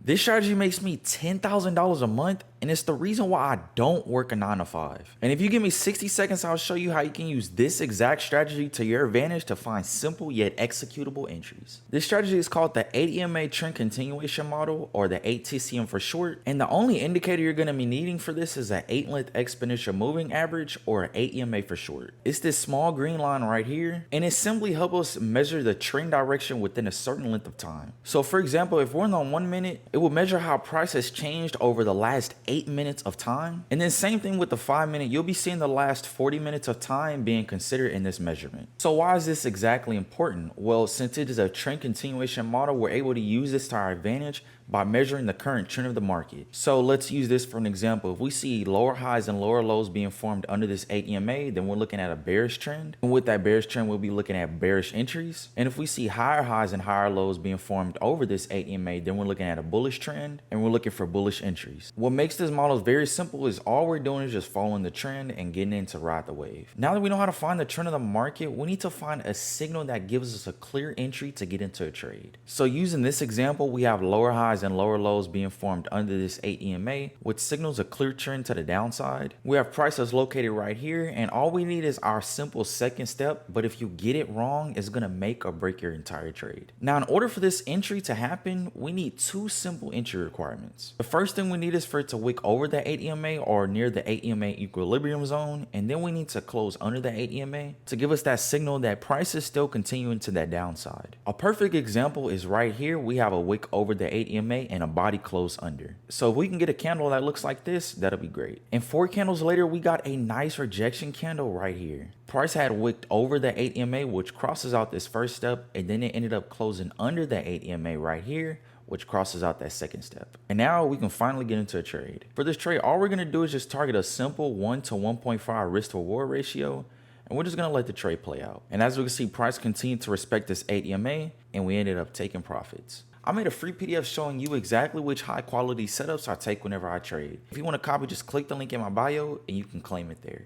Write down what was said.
This strategy makes me $10,000 a month, and it's the reason why I don't work a 9 to 5. And if you give me 60 seconds, I'll show you how you can use this exact strategy to your advantage to find simple yet executable entries. This strategy is called the 8 EMA trend continuation model, or the 8 TCM for short, and the only indicator you're going to be needing for this is an 8 length exponential moving average, or an 8 EMA for short. It's this small green line right here, and it simply helps us measure the trend direction within a certain length of time. So for example, if we're in the 1 minute, it will measure how price has changed over the last 8 minutes of time. And then same thing with the 5 minute, you'll be seeing the last 40 minutes of time being considered in this measurement. So why is this exactly important? Well, since it is a trend continuation model, we're able to use this to our advantage by measuring the current trend of the market. So let's use this for an example. If we see lower highs and lower lows being formed under this 8 EMA, then we're looking at a bearish trend. And with that bearish trend, we'll be looking at bearish entries. And if we see higher highs and higher lows being formed over this 8 EMA, then we're looking at a bullish trend, and we're looking for bullish entries. What makes this model very simple is all we're doing is just following the trend and getting in to ride the wave. Now that we know how to find the trend of the market, we need to find a signal that gives us a clear entry to get into a trade. So using this example, we have lower highs and lower lows being formed under this 8 EMA, which signals a clear trend to the downside. We have prices located right here, and all we need is our simple second step, but if you get it wrong, it's gonna make or break your entire trade. Now, in order for this entry to happen, we need two simple entry requirements. The first thing we need is for it to wick over the 8 EMA or near the 8 EMA equilibrium zone, and then we need to close under the 8 EMA to give us that signal that price is still continuing to that downside. A perfect example is right here. We have a wick over the 8 EMA and a body close under. So if we can get a candle that looks like this, that'll be great. And 4 candles later, we got a nice rejection candle right here. Price had wicked over the 8 EMA, which crosses out this first step, and then it ended up closing under the 8 EMA right here, which crosses out that second step. And now we can finally get into a trade. For this trade, all we're gonna do is just target a simple 1 to 1.5 risk to reward ratio, and we're just gonna let the trade play out. And as we can see, price continued to respect this 8 EMA, and we ended up taking profits. I made a free PDF showing you exactly which high quality setups I take whenever I trade. If you want a copy, just click the link in my bio and you can claim it there.